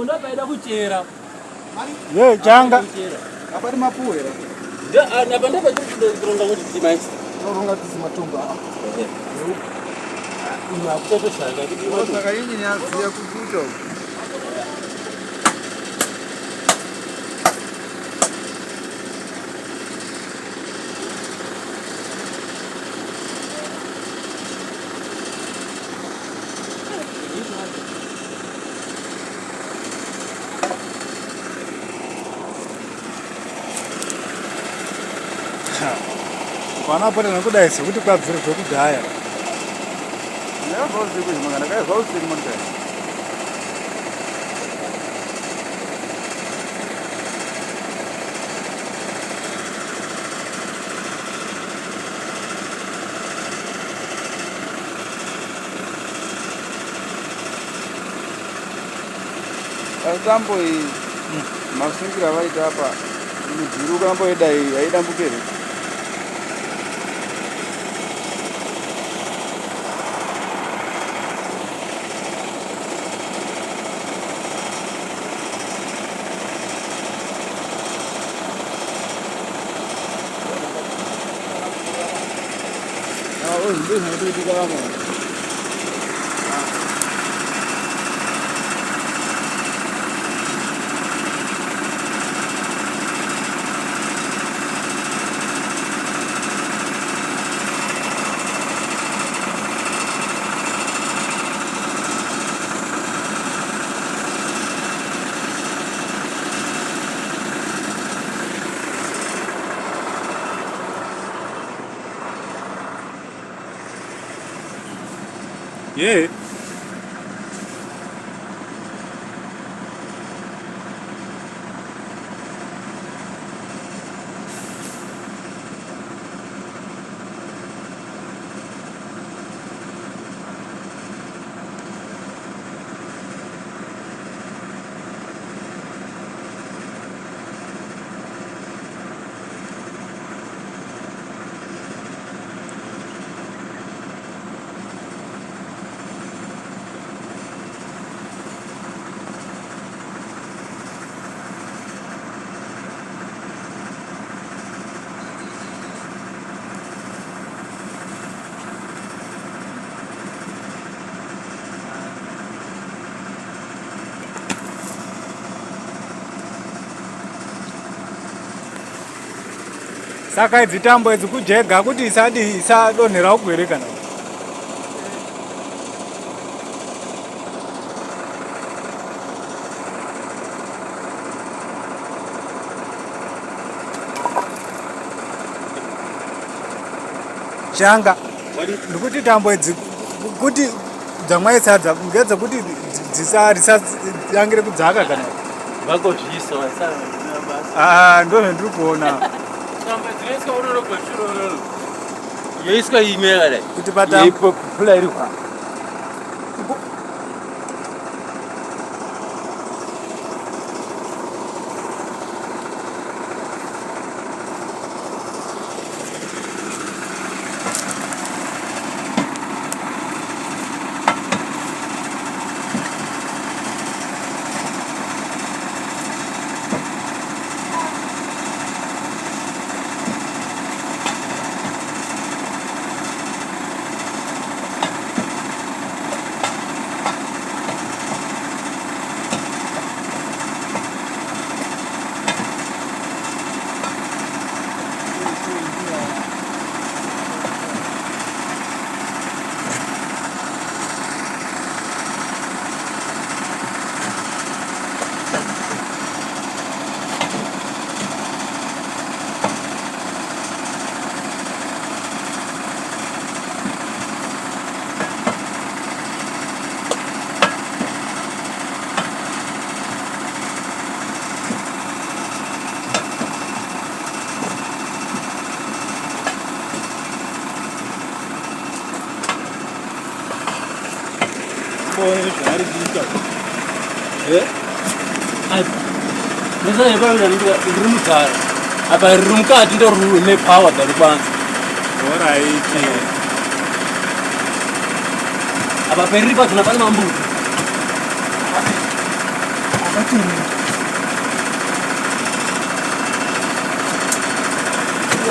Unapaenda kuchera. Ye changa. Apari mapuwe. Apa ndipo kuronga kuti timaisi. Ronga tizimatumba. Ina kutotosanga kuti saka injini yaziya kuvuta. Pana pale nakudai sekuti kwabvira zvekudhaya. Ya vauze kuti mangana kai vauze kuti mangana. Asambo iyi masungira vaita apa midhuru kamboida iyi aidambukire. Yeah. Saka dzitambo idzi kujega kuti isadonhera ugwere kana. Changa ndikuti tambo idzi kuti dzamwaitsadza ngedzekuti dzisangire kudzaka kana. vakozvisa vasana. Ndo zvandiri kuona. Dzinoiswa unono kweshuro unono. Yoiswa imera dai. Kuti patambo ipo kupfula iri kwa. Nesa yepa ndiri mugara apa riri mukati ndo rine power dari panze. Alright. Apa peri pa tunapata mambuti.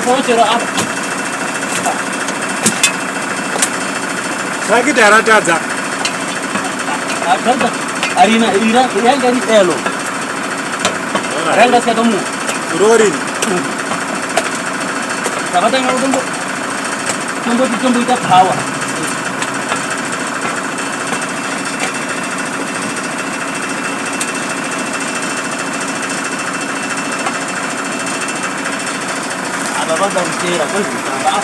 Kuchera apa. Saki taratadza. Akanda arina yanga ni elo. Ranga sakamu. Rori. Sabata ngarutumbo. Tumbo ita power. Banda mtera kwa kutamba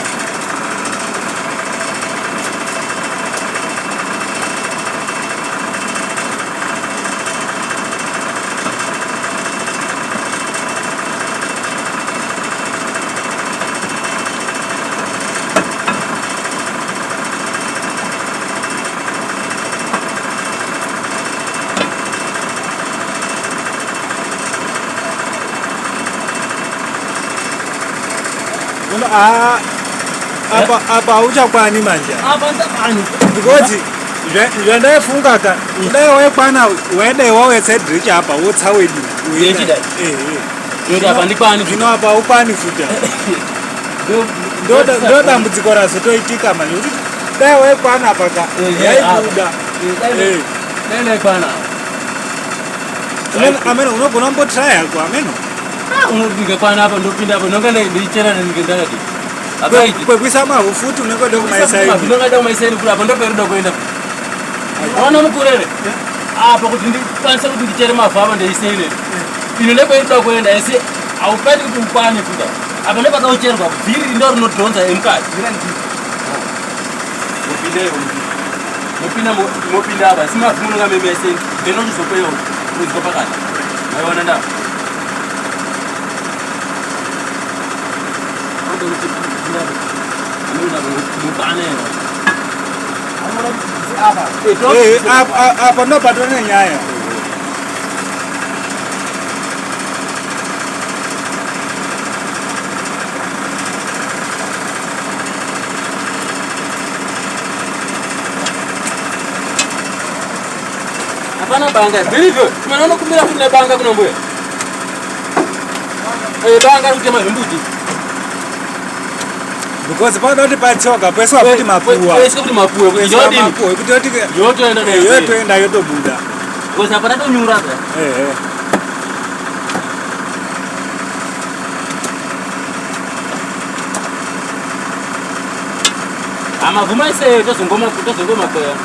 apa uchakwani manje apa ndapani because zvandafunga ka dai waikwana waidai wawetsedrich apa wotsa wedi uyechida ndoda apa ndikwani zvino apa ukwani futa ndo dambudziko razotoitika manje kuti dai waikwana apa ka yaibuda dai kwana ameno unogona mbotry yako ameno unopinga kwana apa ndopinda apa ndongenda ndichera ndingendakati kwekuisa mavhu futi unenge da kumaisaiinongada kumaisai kuri apa ndoperuda kuenda ona mukurere apa kuti ndikwanise kuti ndichere mavhu apa ndeiseine ino ndekweruda kuenda ese haupaiti kuti ukwane futa apa ndepakaucherwa vhiri ndo rinodhonza emukati mopinda apa simavhu munonga memesei ndenochizopeyo kuzwa pakati maiona ndapa apa ndopatone nyaya apana banga believe mana unokumira kuti banga kunombuya banga kuti mazimbuti because panoti patsoka peswa kuti mapuwa kuti yotoenda yotobuda because apana tonyura amavuma iseyo tozongoma kweya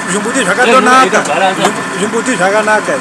zvimbuti zvakatonaka zvimbuti zvakanaka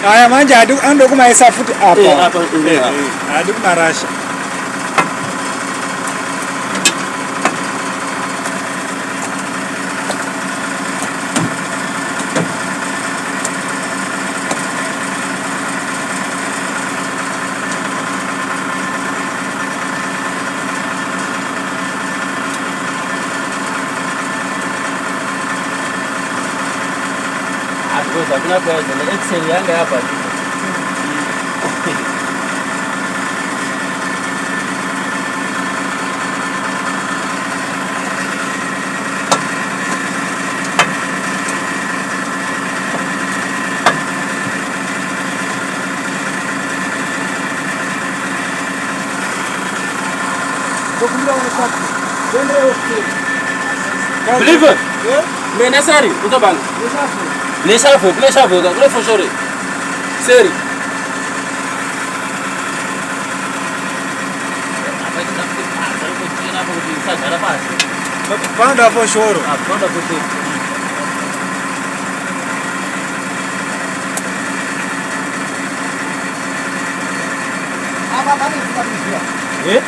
aya manje andokumaisa futi apa adi kumarasha hakuna kwa excel yanga hapa Believe it. Me necessary. Uta bang. Nesafo, ka kule for sure. Seri. Panda for sure. Panda for sure. Eh?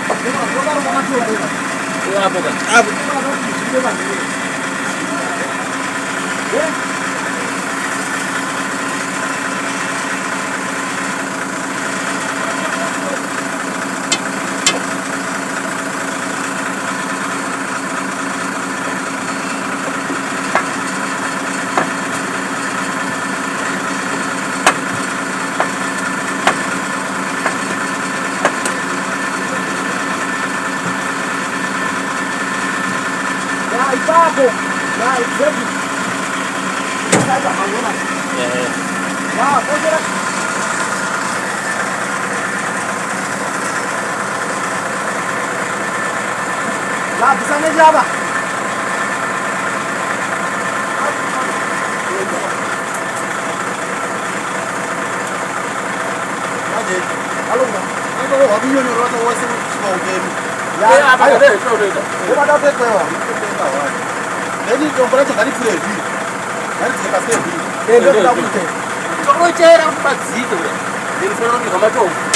Kau cera apa sih tu? Jadi kalau ni kamu tu